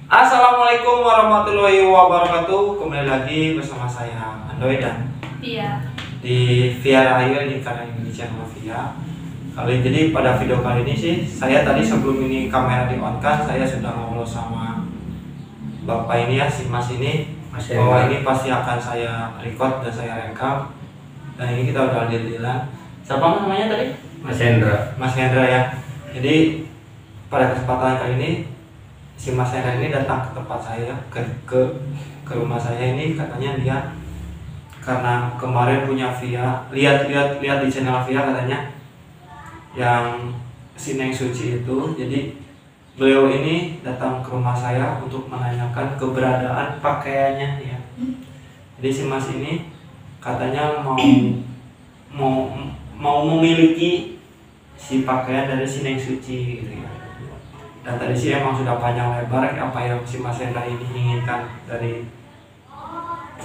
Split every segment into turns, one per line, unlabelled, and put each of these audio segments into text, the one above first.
Assalamualaikum warahmatullahi wabarakatuh. Kembali lagi bersama saya Andoy dan
Via
di Via Rahayu di kanal Indonesia Via. Jadi pada video kali ini sih saya tadi sebelum ini kamera di on kan saya sudah ngobrol sama bapak ini ya, si mas ini, bahwa ini pasti akan saya record dan saya rekam. Dan ini kita udah deal-dealan. Siapa namanya tadi?
Mas Hendra.
Mas Hendra ya. Jadi pada kesempatan kali ini si Mas Hendra ini datang ke tempat saya, ke rumah saya ini. Katanya dia karena kemarin punya Via, lihat di channel Via katanya yang si Neng Suci itu. Jadi beliau ini datang ke rumah saya untuk menanyakan keberadaan pakaiannya ya. Jadi si Mas ini katanya mau memiliki si pakaian dari si Neng Suci gitu ya. Dan tadi sih emang sudah panjang lebar apa yang si Mas Hendra ini inginkan dari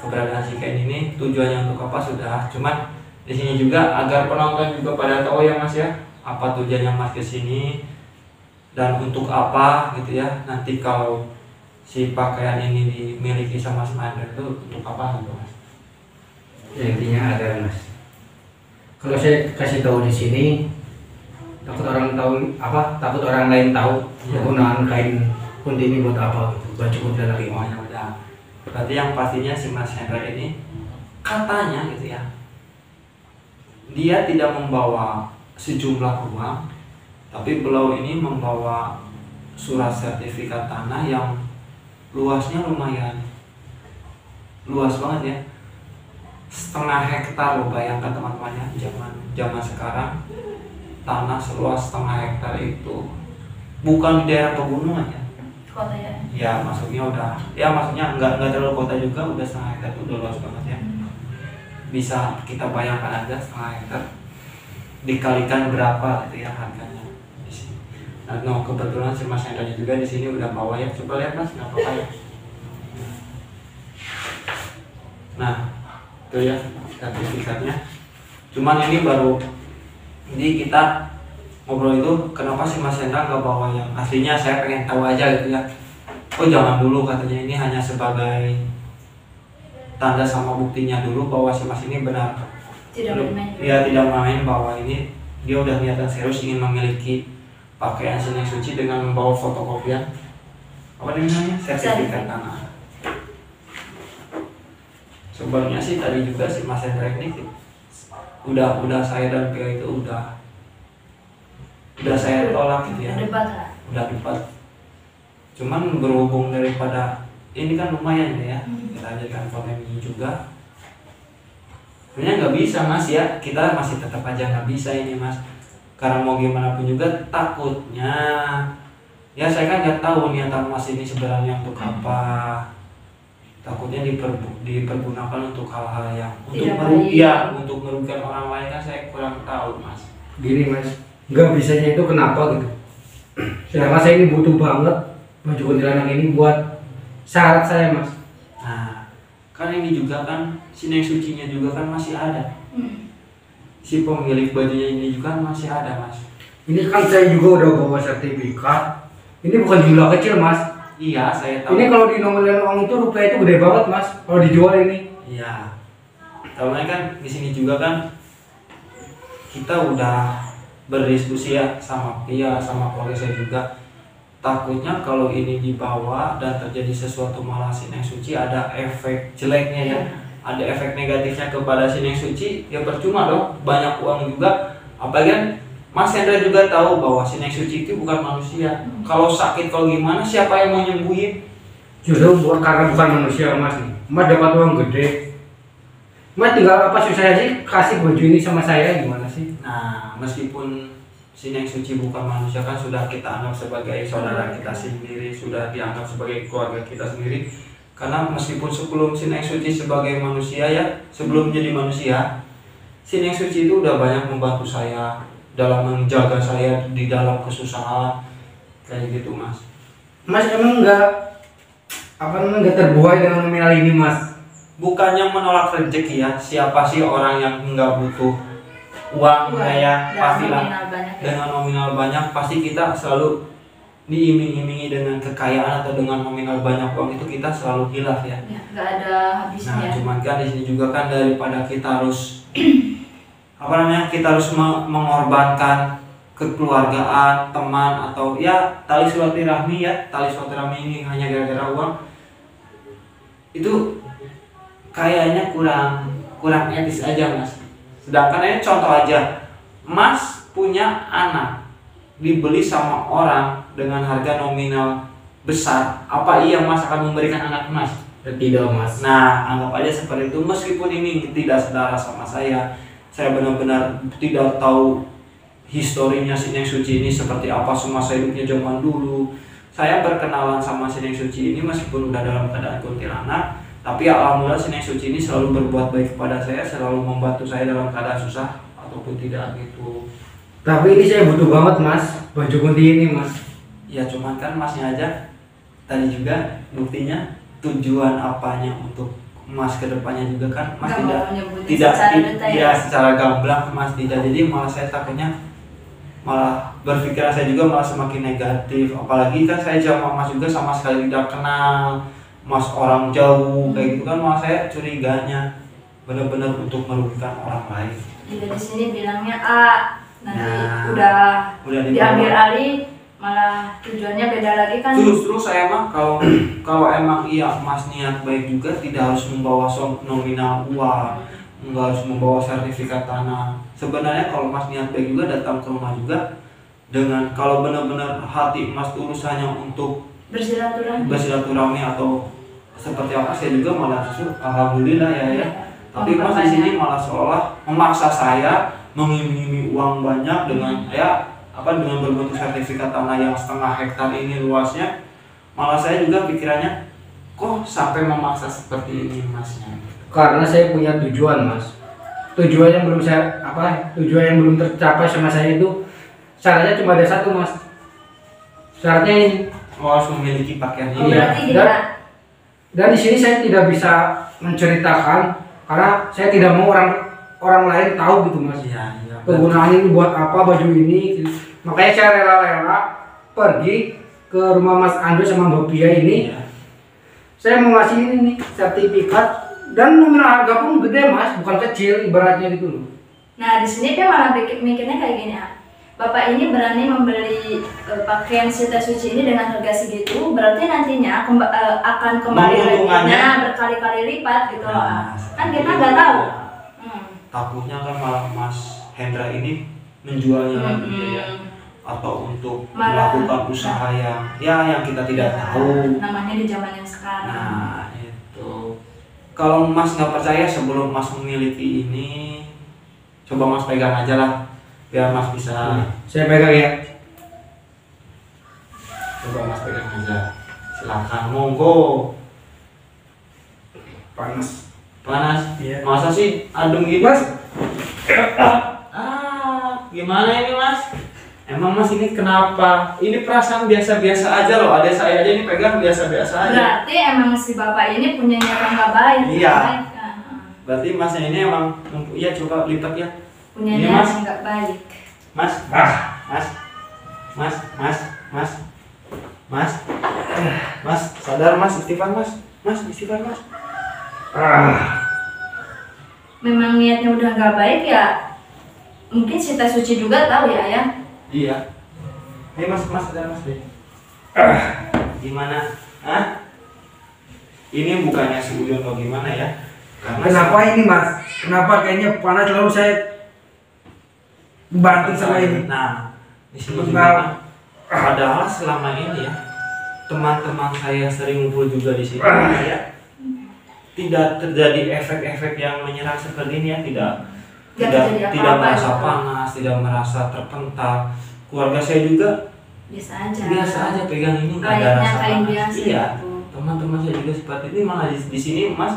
keberadaan si kain ini, tujuannya untuk apa sudah. Cuman di sini juga agar penonton juga pada tahu ya Mas ya, apa tujuannya Mas kesini dan untuk apa gitu ya. Nanti kalau si pakaian ini dimiliki sama Mas Hendra itu untuk apa gitu Mas?
Ya, intinya ada Mas. Kalau saya kasih tahu di sini, takut orang tahu takut orang lain tahu penggunaan kain kunti ini buat apa, baju kunti lagi.
Oh ya udah. Berarti yang pastinya si Mas Hendra ini katanya gitu ya, dia tidak membawa sejumlah uang, tapi beliau ini membawa surat sertifikat tanah yang luasnya lumayan luas banget ya, 1/2 hektar loh. Bayangkan teman-teman ya, zaman sekarang tanah seluas 1/2 hektar itu bukan di daerah pegunungan ya,
kota ya.
ya maksudnya udah ya, maksudnya nggak terlalu kota juga, udah 1/2 hektar itu udah luas banget ya. Bisa kita bayangkan aja 1/2 hektar dikalikan berapa gitu ya harganya di sini. Nah, no, kebetulan si Mas Hendra juga di sini udah bawa ya, coba lihat Mas, nggak apa-apa ya. Nah itu ya sertifikatnya. Cuman ini baru, jadi kita ngobrol itu kenapa sih Mas Hendra nggak bawa yang aslinya, saya pengen tahu aja gitu ya. Oh jangan dulu katanya, ini hanya sebagai tanda sama buktinya dulu bahwa si Mas ini benar
Tidak main-main.
ya, tidak main, bahwa ini dia udah niatan serius ingin memiliki pakaian si Neng Suci dengan membawa fotokopian apa namanya, sertifikat tanah. Sebenarnya sih tadi juga si Mas Hendra ini udah saya dan Pia itu udah saya tolak gitu ya,
Debat lah.
udah debat. Cuman berhubung daripada ini kan lumayan ya, kita jadikan konten ini juga. Sebenarnya nggak bisa Mas ya, kita masih tetap aja nggak bisa ini Mas, karena mau gimana pun juga takutnya ya, saya kan nggak tahu niatan Mas ini sebenarnya untuk apa. Takutnya dipergunakan untuk hal-hal yang untuk merugikan orang lain, kan saya kurang tahu Mas.
Gini Mas, nggak bisanya itu kenapa gitu? Sedangkan saya ini butuh banget baju kuntilanak ini buat syarat saya Mas.
Nah, kan ini juga kan si Neng Sucinya juga kan masih ada. Si pemilik bajunya ini juga kan masih ada Mas.
Ini kan saya juga udah bawa sertifikat. Ini bukan jumlah kecil Mas.
Iya, saya tahu.
Ini kalau dinomelin uang itu rupiah itu gede banget Mas. Kalau dijual ini.
Iya. Karena kan di sini juga kan kita udah berdiskusi ya sama Pia, sama polisi juga. Takutnya kalau ini dibawa dan terjadi sesuatu malah si Neng Suci ada efek jeleknya ya, ada efek negatifnya kepada si Neng Suci, ya percuma dong, banyak uang juga. Apalagi kan Mas Hendra juga tahu bahwa si Neng Suci itu bukan manusia. Kalau sakit kalau gimana, siapa yang mau nyembuhin?
Justru karena bukan manusia Mas. Mas dapat uang gede. Mas tinggal apa susahnya sih kasih baju ini sama saya, gimana sih?
Nah, meskipun si Neng Suci bukan manusia kan sudah kita anggap sebagai saudara kita sendiri, sudah dianggap sebagai keluarga kita sendiri. Karena meskipun sebelum si Neng Suci sebagai manusia ya, sebelum jadi manusia, si Neng Suci itu udah banyak membantu saya dalam menjaga saya di dalam kesusahan kayak gitu Mas.
Mas emang nggak terbuai dengan nominal ini Mas?
Bukannya menolak rezeki ya, siapa sih orang yang nggak butuh uang ya, pastilah
Nominal banyak ya.
dengan nominal banyak pasti kita selalu diiming-imingi dengan kekayaan atau dengan nominal banyak uang itu kita selalu hilaf ya.
Ya, nggak ada habisnya.
Nah, cuman kan di sini juga kan daripada kita harus kita harus mengorbankan kekeluargaan, teman atau ya tali silaturahmi ini hanya gara-gara uang. Itu kayaknya kurang etis aja, Mas. Sedangkan ini contoh aja, Mas punya anak dibeli sama orang dengan harga nominal besar, apa iya Mas akan memberikan anak Mas?
Tidak, Mas.
Nah, anggap aja seperti itu. Meskipun ini tidak sedara sama saya benar-benar tidak tahu historinya Sineng Suci ini seperti apa semasa hidupnya zaman dulu. Saya berkenalan sama Sineng Suci ini meskipun udah dalam keadaan kuntilanak, tapi alhamdulillah Sineng Suci ini selalu berbuat baik kepada saya, selalu membantu saya dalam keadaan susah ataupun tidak gitu.
Tapi ini saya butuh banget, Mas, baju kunti ini, Mas.
Ya cuman kan Masnya aja tadi juga buktinya tujuan apanya untuk Mas kedepannya juga kan Mas secara gamblang Mas tidak. Jadi malah saya takutnya malah berpikiran saya juga malah semakin negatif. Apalagi kan saya sama Mas juga sama sekali tidak kenal, Mas orang jauh kayak gitu kan, malah saya curiganya benar-benar untuk merugikan orang lain.
Jadi di sini bilangnya A, nanti udah diambil alih, malah tujuannya beda lagi kan.
Justru saya mah kalau emang iya Mas niat baik juga tidak harus membawa nominal uang, nggak harus membawa sertifikat tanah. Sebenarnya kalau Mas niat baik juga datang ke rumah juga dengan kalau benar-benar hati Mas tulus hanya untuk bersilaturahmi atau seperti apa, saya juga malah justru alhamdulillah ya. Tapi Mas di sini malah seolah memaksa saya mengiming-iming uang banyak dengan dengan berbentuk sertifikat tanah yang 1/2 hektar ini luasnya. Malah saya juga pikirannya kok sampai memaksa seperti ini Masnya.
Karena saya punya tujuan, Mas. Tujuan yang belum tercapai sama saya itu syaratnya cuma ada satu, Mas. Syaratnya ini
Harus memiliki pakaian ini.
Iya. Dan di sini saya tidak bisa menceritakan karena saya tidak mau orang lain tahu gitu, Mas.
Iya.
Kegunaan ini buat apa baju ini gitu. Makanya saya rela-rela pergi ke rumah Mas Andro sama Mbak Pia ini.
Iya.
Saya mau ngasih ini nih sertifikat dan nominal harga pun gede, Mas, bukan kecil ibaratnya gitu loh.
Nah di sini dia malah mikirnya kayak gini ya. Bapak ini berani membeli pakaian Sita Suci ini dengan harga segitu, berarti nantinya akan kembali lagi berkali-kali lipat gitu loh. Kan kita nggak tahu.
Takutnya kan malah Mas Hendra ini menjualnya lagi ya, atau untuk melakukan usaha yang kita tidak tahu.
Namanya di zaman yang sekarang.
Nah itu, kalau Mas nggak percaya sebelum Mas memiliki ini, coba Mas pegang aja lah, biar Mas bisa.
Saya pegang ya.
Coba Mas pegang aja. Silakan, monggo.
Panas.
Iya. Masa sih adem gitu?
Mas.
Gimana ini Mas? Emang Mas ini kenapa? Ini perasaan biasa-biasa aja loh. Ada saya aja ini pegang biasa-biasa aja.
Berarti emang si bapak ini punya niatan nggak baik.
Iya. Berarti Masnya ini emang iya, coba lipat ya.
Punya
ini
niatan nggak baik.
Mas, sadar Mas, istighfar Mas. Istighfar Mas.
Memang niatnya udah nggak baik ya. Mungkin Sita Suci juga tahu ya.
Iya. Mas, sadar Mas deh. Gimana? Ini bukannya sebulan atau gimana ya?
Kenapa ini, Mas? Kenapa kayaknya panas lalu saya banting sama ini?
Nah, di sini juga padahal selama ini ya teman-teman saya sering ngumpul juga di sini ya. Tidak terjadi efek-efek yang menyerang seperti ini ya, tidak merasa panas, tidak merasa terpental. Keluarga saya juga biasa aja pegang ini, nggak ada rasa panas. Iya, teman-teman saya juga seperti ini, malah di sini Mas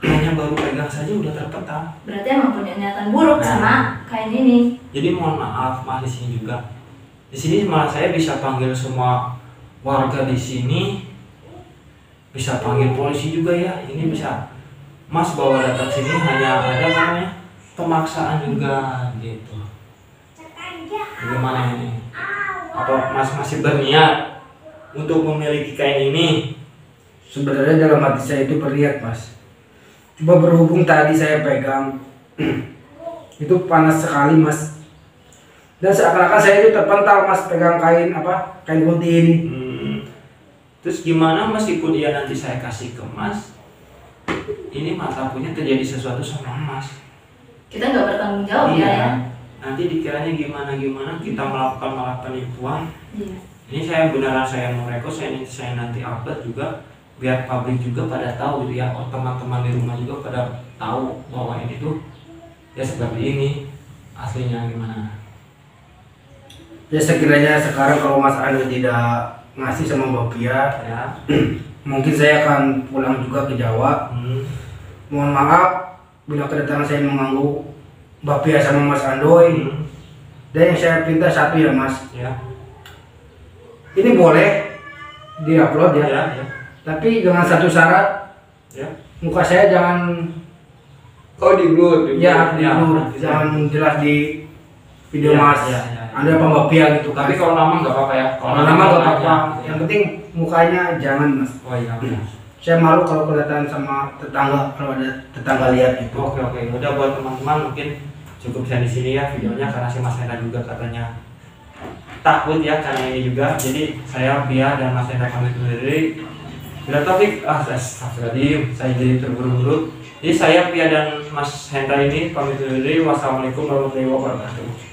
hanya baru pegang saja udah terpental.
Berarti emang punya niatan buruk sama kain ini.
Jadi mohon maaf Mas di sini juga. Di sini malah saya bisa panggil semua warga di sini, bisa panggil polisi juga ya. Ini bisa Mas bawa data sini hanya ada namanya pemaksaan juga gitu. Gimana ini? Apa Mas masih berniat untuk memiliki kain ini?
Sebenarnya dalam hati saya itu berniat, Mas. Coba berhubung tadi saya pegang, itu panas sekali, Mas. Dan seakan-akan saya itu terpental, Mas, pegang kain kain kunti ini.
Terus gimana meskipun dia nanti saya kasih ke Mas, ini Mas takutnya terjadi sesuatu sama Mas.
Kita nggak bertanggung jawab
Iya.
ya.
Nanti dikiranya gimana kita melakukan malah penipuan.
Iya.
Ini saya beneran saya mau rekod, saya nanti upload juga biar publik juga pada tahu gitu ya, teman-teman di rumah juga pada tahu bahwa ini tuh ya seperti ini aslinya gimana.
Ya sekiranya sekarang kalau Mas Anu tidak ngasih sama Mbak Pia,
Ya.
mungkin saya akan pulang juga ke Jawa. Mohon maaf bila kedatangan saya mengganggu Mbak Pia sama Mas Andoy. Dan yang saya pinta satu ya, Mas.
Ya.
Ini boleh diupload ya.
Ya.
Tapi dengan satu syarat,
Ya.
muka saya jangan
di blur.
ya jangan jelas di video
Ya,
Mas.
ya.
Anda apa Mbak Pia gitu kan.
Tapi kalau nama nggak apa-apa ya.
Kalau nama gak apa-apa.
ya.
Yang penting mukanya jangan, Mas.
Oh iya.
Saya malu kalau kelihatan sama tetangga, kalau ada tetangga lihat gitu.
Oke. Udah buat teman-teman mungkin cukup sampai di sini ya videonya karena si Mas Hendra juga katanya takut ya karena ini juga. Jadi saya Pia dan Mas Hendra pamit undur diri. Bila topik astagfirullahaladzim, saya jadi terburu-buru. Jadi saya Pia dan Mas Hendra ini pamit undur diri. Wassalamualaikum warahmatullahi wabarakatuh.